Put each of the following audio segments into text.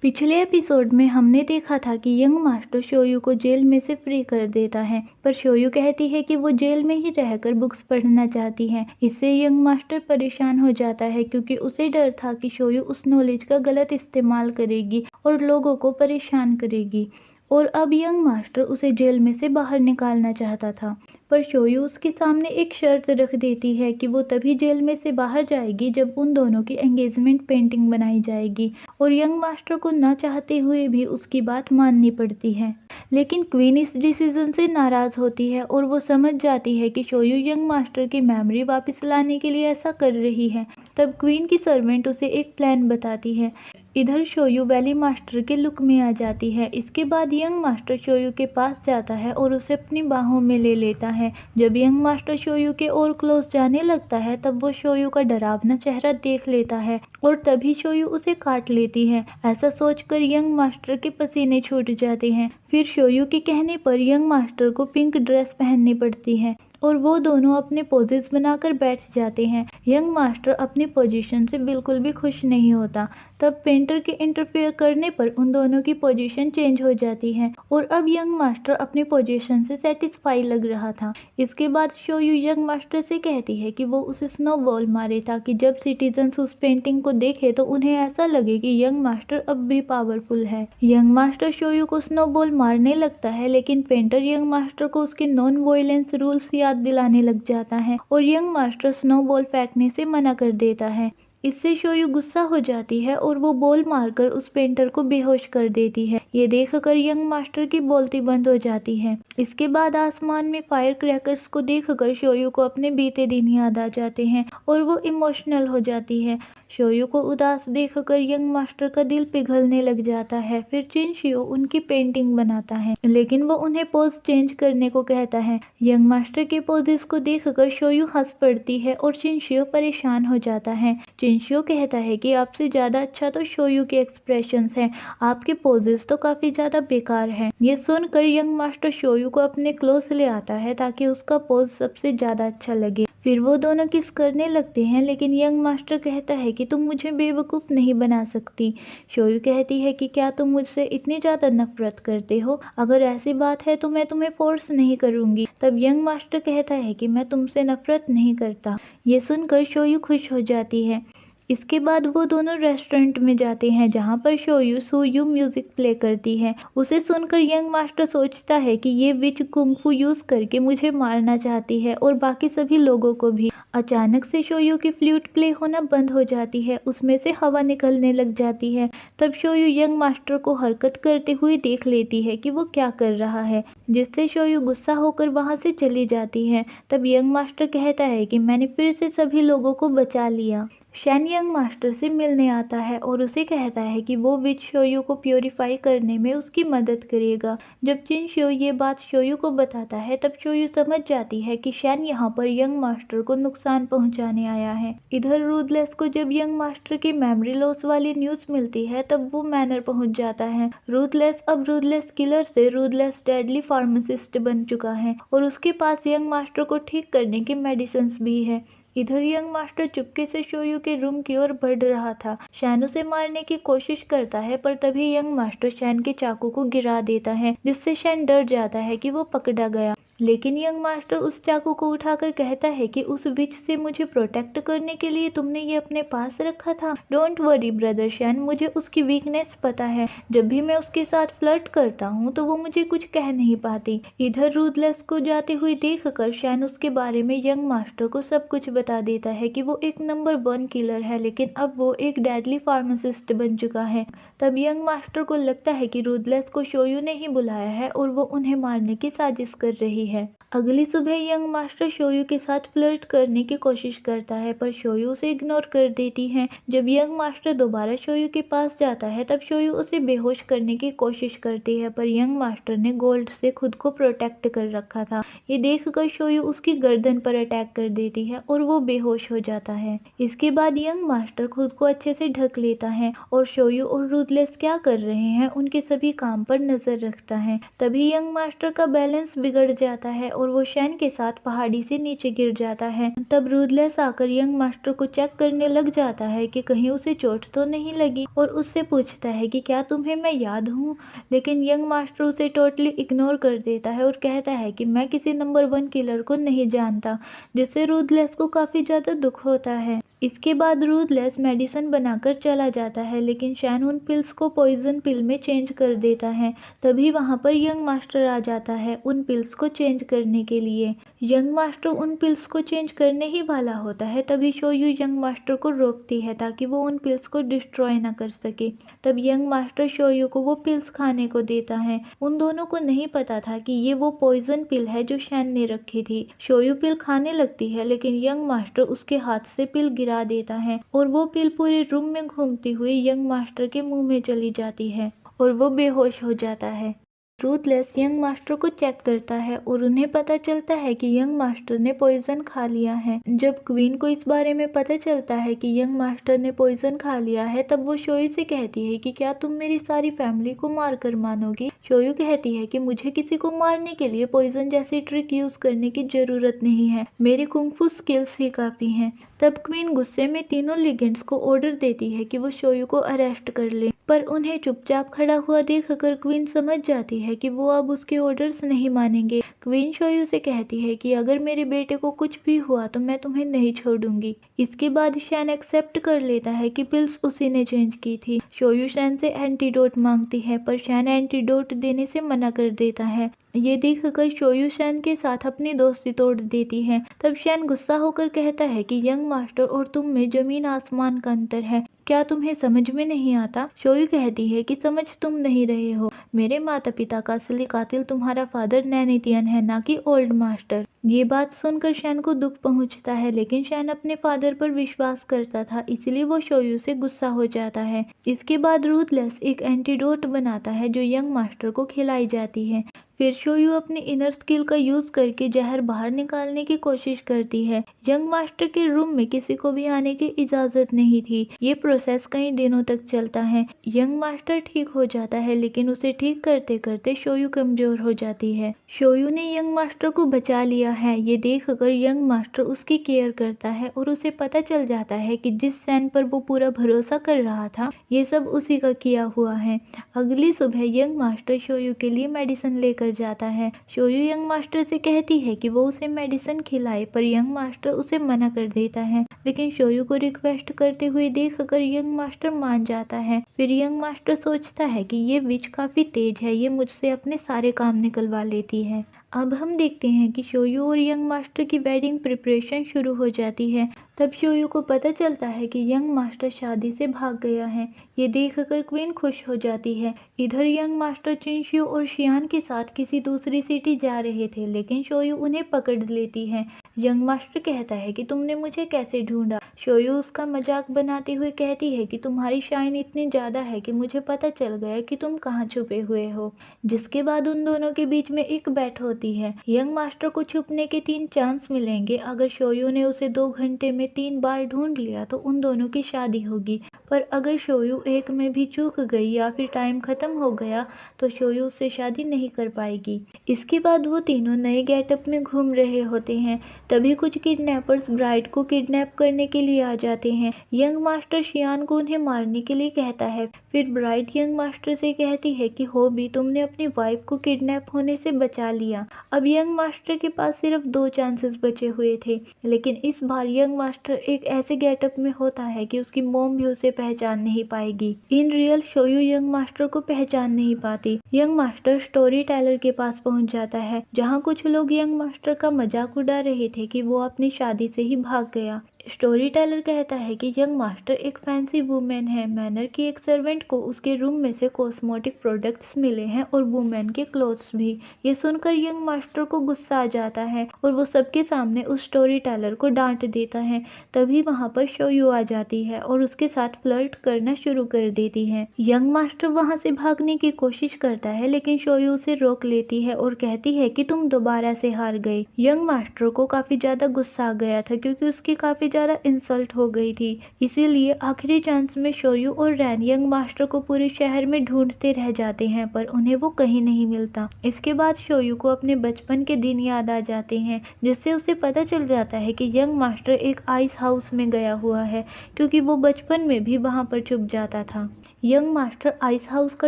पिछले एपिसोड में हमने देखा था कि यंग मास्टर शोयू को जेल में से फ्री कर देता है, पर शोयू कहती है कि वो जेल में ही रहकर बुक्स पढ़ना चाहती है। इससे यंग मास्टर परेशान हो जाता है क्योंकि उसे डर था कि शोयू उस नॉलेज का गलत इस्तेमाल करेगी और लोगों को परेशान करेगी। और अब यंग मास्टर उसे जेल में से बाहर निकालना चाहता था, पर शोयू उसके सामने एक शर्त रख देती है कि वो तभी जेल में से बाहर जाएगी जब उन दोनों की एंगेजमेंट पेंटिंग बनाई जाएगी। और यंग मास्टर को न चाहते हुए भी उसकी बात माननी पड़ती है। लेकिन क्वीन इस डिसीजन से नाराज होती है और वो समझ जाती है कि शोयू यंग मास्टर की मेमोरी वापस लाने के लिए ऐसा कर रही है। तब क्वीन की सर्वेंट उसे एक प्लान बताती है। इधर शोयू वैली मास्टर के लुक में आ जाती है। इसके बाद यंग मास्टर शोयू के पास जाता है और उसे अपनी बाहों में ले लेता है। जब यंग मास्टर शोयू के और क्लोज जाने लगता है तब वो शोयू का डरावना चेहरा देख लेता है और तभी शोयू उसे काट लेती है। ऐसा सोचकर यंग मास्टर के पसीने छूट जाते हैं। फिर शोयू के कहने पर यंग मास्टर को पिंक ड्रेस पहननी पड़ती है और वो दोनों अपने पोजेस बनाकर बैठ जाते हैं। यंग मास्टर अपनी पोजीशन से बिल्कुल भी खुश नहीं होता। तब पेंटर के इंटरफेयर करने पर उन दोनों की पोजीशन चेंज हो जाती है और अब यंग मास्टर अपनी पोजीशन से सेटिस्फाई लग रहा था। इसके बाद शोयू यंग मास्टर से कहती है कि वो उसे स्नोबॉल मारे ताकि जब सिटीजन्स उस पेंटिंग को देखे तो उन्हें ऐसा लगे कि यंग मास्टर अब भी पावरफुल है। यंग मास्टर शोयू को स्नोबॉल मारने लगता है, लेकिन पेंटर यंग मास्टर को उसके नॉन वायलेंस रूल्स याद दिलाने लग जाता है और यंग मास्टर स्नोबॉल फेंकने से मना कर देता है। इससे शोयू गुस्सा हो जाती है और वो बॉल मारकर उस पेंटर को बेहोश कर देती है। ये देखकर यंग मास्टर की बोलती बंद हो जाती है। इसके बाद आसमान में फायर क्रैकर्स को देखकर शोयू को अपने बीते दिन याद आ जाते हैं और वो इमोशनल हो जाती है। शोयू को उदास देखकर यंग मास्टर का दिल पिघलने लग जाता है। फिर चिनशियो उनकी पेंटिंग बनाता है, लेकिन वो उन्हें पोज चेंज करने को कहता है। यंग मास्टर के पोजेस को देखकर शोयू हंस पड़ती है और चिनशियो परेशान हो जाता है। चिनशियो कहता है कि आपसे ज्यादा अच्छा तो शोयू के एक्सप्रेशंस हैं, आपके पोजेस तो काफी ज्यादा बेकार हैं। ये सुनकर यंग मास्टर शोयू को अपने क्लोज ले आता है ताकि उसका पोज सबसे ज्यादा अच्छा लगे। फिर वो दोनों किस करने लगते हैं, लेकिन यंग मास्टर कहता है कि तुम मुझे बेवकूफ़ नहीं बना सकती। शोयू कहती है कि क्या तुम मुझसे इतनी ज़्यादा नफरत करते हो? अगर ऐसी बात है तो मैं तुम्हें फोर्स नहीं करूंगी। तब यंग मास्टर कहता है कि मैं तुमसे नफरत नहीं करता। ये सुनकर शोयू खुश हो जाती है। इसके बाद वो दोनों रेस्टोरेंट में जाते हैं जहाँ पर शोयू सुयू म्यूजिक प्ले करती है। उसे सुनकर यंग मास्टर सोचता है कि ये विच कुंग-फू यूज करके मुझे मारना चाहती है और बाकी सभी लोगों को भी। अचानक से शोयू की फ्लूट प्ले होना बंद हो जाती है, उसमें से हवा निकलने लग जाती है। तब शोयू यंग मास्टर को हरकत करते हुए देख लेती है कि वो क्या कर रहा है, जिससे शोयू गुस्सा होकर वहाँ से चली जाती है। तब यंग मास्टर कहता है कि मैंने फिर से सभी लोगों को बचा लिया। शैन यंग मास्टर से मिलने आता है और उसे कहता है कि वो विच शोयू को प्योरीफाई करने में उसकी मदद करेगा। जब चिनशियो ये बात शोयू को बताता है तब शोयू समझ जाती है कि शैन यहाँ पर यंग मास्टर को नुकसान पहुँचाने आया है। इधर रूथलेस को जब यंग मास्टर की मेमोरी लॉस वाली न्यूज मिलती है तब वो मैनर पहुँच जाता है। रूथलेस अब रूथलेस किलर से रूथलेस डेडली फार्मासिस्ट बन चुका है और उसके पास यंग मास्टर को ठीक करने की मेडिसिन भी है। इधर यंग मास्टर चुपके से शोयू के रूम की ओर बढ़ रहा था। शैन उसे मारने की कोशिश करता है, पर तभी यंग मास्टर शैन के चाकू को गिरा देता है, जिससे शैन डर जाता है कि वो पकड़ा गया। लेकिन यंग मास्टर उस चाकू को उठाकर कहता है कि उस विच से मुझे प्रोटेक्ट करने के लिए तुमने ये अपने पास रखा था। डोंट वरी ब्रदर शैन, मुझे उसकी वीकनेस पता है। जब भी मैं उसके साथ फ्लर्ट करता हूँ तो वो मुझे कुछ कह नहीं पाती। इधर रूथलेस को जाते हुए देखकर शैन उसके बारे में यंग मास्टर को सब कुछ बता देता है कि वो एक नंबर 1 किलर है, लेकिन अब वो एक डेडली फार्मासिस्ट बन चुका है। तब यंग मास्टर को लगता है कि रूथलेस को शोयू ने ही बुलाया है और वो उन्हें मारने की साजिश कर रही है। अगली सुबह यंग मास्टर शोयू के साथ फ्लर्ट करने की कोशिश करता है, पर शोयू उसे इग्नोर कर देती है। जब यंग मास्टर दोबारा शोयू के पास जाता है तब शोयू उसे बेहोश करने की कोशिश करती है, पर यंग मास्टर ने गोल्ड से खुद को प्रोटेक्ट कर रखा था। ये देखकर शोयू उसकी गर्दन पर अटैक कर देती है और वो बेहोश हो जाता है। इसके बाद यंग मास्टर खुद को अच्छे से ढक लेता है और शोयू और रूथलेस क्या कर रहे हैं उनके सभी काम पर नजर रखता है। तभी यंग मास्टर का बैलेंस बिगड़ जाता जाता है और वो शैन के साथ पहाड़ी से नीचे गिर जाता है। तब रूथलेस आकर यंग मास्टर को चेक करने लग जाता है कि कहीं उसे चोट तो नहीं लगी और उससे पूछता है कि क्या तुम्हें मैं याद हूँ, लेकिन यंग मास्टर उसे टोटली इग्नोर कर देता है और कहता है कि मैं किसी नंबर 1 किलर को नहीं जानता, जिससे रूथलेस को काफी ज्यादा दुख होता है। इसके बाद रूथलेस मेडिसिन बनाकर चला जाता है, लेकिन शैन उन पिल्स को पॉइजन पिल में चेंज कर देता है। तभी वहां पर यंग मास्टर आ जाता है उन पिल्स को चेंज करने के लिए। यंग मास्टर उन पिल्स को चेंज करने ही वाला होता है, तभी शोयू यंग मास्टर को रोकती है ताकि वो उन पिल्स को डिस्ट्रॉय ना कर सके। तब यंग मास्टर शोयू को वो पिल्स खाने को देता है। उन दोनों को नहीं पता था कि ये वो पॉइजन पिल है जो शैन ने रखी थी। शोयू पिल खाने लगती है, लेकिन यंग मास्टर उसके हाथ से पिल गिरा देता है और वो पिल पूरे रूम में घूमती हुई यंग मास्टर के मुंह में चली जाती है और वो बेहोश हो जाता है। रूथलेस यंग मास्टर को चेक करता है और उन्हें पता चलता है कि यंग मास्टर ने पॉइजन खा लिया है। जब क्वीन को इस बारे में पता चलता है कि यंग मास्टर ने पॉइजन खा लिया है, तब वो शोयू से कहती है कि क्या तुम मेरी सारी फैमिली को मार कर मानोगी। शोयू कहती है कि मुझे किसी को मारने के लिए पॉइजन जैसी ट्रिक यूज करने की जरूरत नहीं है, मेरी कुंग-फू स्किल्स ही काफी हैं। तब क्वीन गुस्से में तीनों लीजेंड्स को ऑर्डर देती है कि वो शोयू को अरेस्ट कर ले, पर उन्हें चुपचाप खड़ा हुआ देखकर क्वीन समझ जाती है कि वो अब उसके ऑर्डर्स नहीं मानेंगे। क्वीन शोयू से कहती है कि अगर मेरे बेटे को कुछ भी हुआ तो मैं तुम्हें नहीं छोड़ूंगी। इसके बाद शैन एक्सेप्ट कर लेता है कि पिल्स उसी ने चेंज की थी। शोयू शैन से एंटीडोट मांगती है, पर शैन एंटीडोट देने से मना कर देता है। ये देखकर शोयू शैन के साथ अपनी दोस्ती तोड़ देती है। तब शैन गुस्सा होकर कहता है कि यंग मास्टर और तुम में जमीन आसमान का अंतर है, क्या तुम्हें समझ में नहीं आता। शोयू कहती है कि समझ तुम नहीं रहे हो, मेरे माता पिता का असली कातिल तुम्हारा फादर नैनिथियन है, ना कि ओल्ड मास्टर। ये बात सुनकर शैन को दुख पहुंचता है, लेकिन शैन अपने फादर पर विश्वास करता था, इसलिए वो शोयू से गुस्सा हो जाता है। इसके बाद रूथलेस एक एंटीडोट बनाता है जो यंग मास्टर को खिलाई जाती है। फिर शोयू अपनी इनर स्किल का यूज करके जहर बाहर निकालने की कोशिश करती है। यंग मास्टर के रूम में किसी को भी आने की इजाजत नहीं थी। ये प्रोसेस कई दिनों तक चलता है। यंग मास्टर ठीक हो जाता है, लेकिन उसे ठीक करते करते शोयू कमजोर हो जाती है। शोयू ने यंग मास्टर को बचा लिया है। ये देखकर यंग मास्टर उसकी केयर करता है और उसे पता चल जाता है कि जिस सैन पर वो पूरा भरोसा कर रहा था, ये सब उसी का किया हुआ है। अगली सुबह यंग मास्टर शोयू के लिए मेडिसिन लेकर जाता है। शोयू यंग मास्टर से कहती है कि वो उसे मेडिसिन खिलाए, पर यंग मास्टर उसे मना कर देता है, लेकिन शोयू को रिक्वेस्ट करते हुए देखकर यंग मास्टर मान जाता है। फिर यंग मास्टर सोचता है कि ये विच काफी तेज है, ये मुझसे अपने सारे काम निकलवा लेती है। अब हम देखते हैं कि शोयू और यंग मास्टर की वेडिंग प्रिपरेशन शुरू हो जाती है। तब शोयू को पता चलता है कि यंग मास्टर शादी से भाग गया है। ये देखकर क्वीन खुश हो जाती है। इधर यंग मास्टर चिनशियो और शियान के साथ किसी दूसरी सिटी जा रहे थे, लेकिन शोयू उन्हें पकड़ लेती है। यंग मास्टर कहता है कि तुमने मुझे कैसे ढूंढा। शोयू उसका मजाक बनाते हुए कहती है कि तुम्हारी शाइन इतनी ज्यादा है कि मुझे पता चल गया कि तुम कहाँ छुपे हुए हो। जिसके बाद उन दोनों के बीच में एक बैट होती है। यंग मास्टर को छुपने के 3 चांस मिलेंगे। अगर शोयू ने उसे 2 घंटे में 3 बार ढूंढ लिया तो उन दोनों की शादी होगी, पर अगर शोयू एक में भी चूक गई या फिर टाइम खत्म हो गया तो शोयू उससे शादी नहीं कर पाएगी। इसके बाद वो तीनों नए गेटअप में घूम रहे होते हैं। तभी कुछ किडनैपर्स ब्राइड को किडनैप करने के लिए आ जाते हैं। यंग मास्टर शियान को उन्हें मारने के लिए कहता है। फिर ब्राइड यंग मास्टर से कहती है कि हो भी तुमने अपनी वाइफ को किडनैप होने से बचा लिया। अब यंग मास्टर के पास सिर्फ 2 चांसेस बचे हुए थे, लेकिन इस बार यंग मास्टर एक ऐसे गेटअप में होता है कि उसकी मॉम भी उसे पहचान नहीं पाएगी। In real shoyu young master को पहचान नहीं पाती। यंग मास्टर स्टोरी टेलर के पास पहुंच जाता है, जहां कुछ लोग यंग मास्टर का मजाक उड़ा रहे थे कि वो अपनी शादी से ही भाग गया। स्टोरी टेलर कहता है कि यंग मास्टर एक फैंसी वुमेन है। मैनर की एक सर्वेंट को उसके रूम में से कॉस्मेटिक प्रोडक्ट्स मिले हैं और वुमेन के क्लोथ्स भी। ये सुनकर यंग मास्टर को गुस्सा आ जाता है और वो सबके सामने उस स्टोरी टेलर को डांट देता है। तभी वहां पर शोयू आ जाती है और उसके साथ फ्लर्ट करना शुरू कर देती है। यंग मास्टर वहां से भागने की कोशिश करता है, लेकिन शोयू उसे रोक लेती है और कहती है कि तुम दोबारा से हार गए। यंग मास्टर को काफी ज्यादा गुस्सा आ गया था, क्योंकि उसकी काफी ज़्यादा इंसल्ट हो गई थी। इसीलिए आखिरी चांस में शोयू और रैन यंग मास्टर को पूरे शहर में ढूंढते रह जाते हैं, पर उन्हें वो कहीं नहीं मिलता। इसके बाद शोयू को अपने बचपन के दिन याद आ जाते हैं, जिससे उसे पता चल जाता है कि यंग मास्टर एक आइस हाउस में गया हुआ है, क्योंकि वो बचपन में भी वहां पर छुप जाता था। यंग मास्टर आइस हाउस का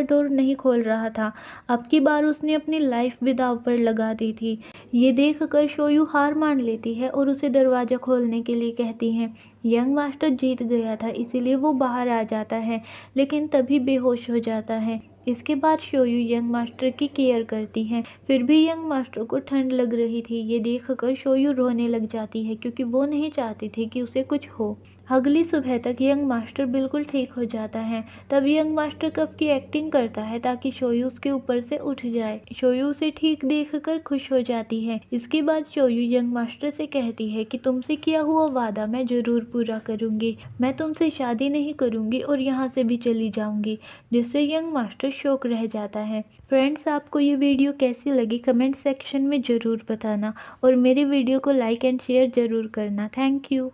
डोर नहीं खोल रहा था। अब की बार उसने अपनी लाइफ भी दांव पर लगा दी थी। ये देखकर शोयू हार मान लेती है और उसे दरवाजा खोलने के लिए कहती है। यंग मास्टर जीत गया था, इसीलिए वो बाहर आ जाता है, लेकिन तभी बेहोश हो जाता है। इसके बाद शोयू यंग मास्टर की केयर करती है। फिर भी यंग मास्टर को ठंड लग रही थी। ये देखकर शोयू रोने लग जाती है, क्योंकि वो नहीं चाहती थी कि उसे कुछ हो। अगली सुबह तक यंग मास्टर बिल्कुल ठीक हो जाता है। तब यंग मास्टर कप की एक्टिंग करता है ताकि शोयू उसके ऊपर से उठ जाए। शोयू उसे ठीक देखकर खुश हो जाती है। इसके बाद शोयू यंग मास्टर से कहती है कि तुमसे किया हुआ वादा मैं जरूर पूरा करूंगी। मैं तुमसे शादी नहीं करूंगी और यहाँ से भी चली जाऊंगी, जिससे यंग मास्टर शौक रह जाता है। फ्रेंड्स, आपको ये वीडियो कैसी लगी कमेंट सेक्शन में ज़रूर बताना और मेरे वीडियो को लाइक एंड शेयर ज़रूर करना। Thank you.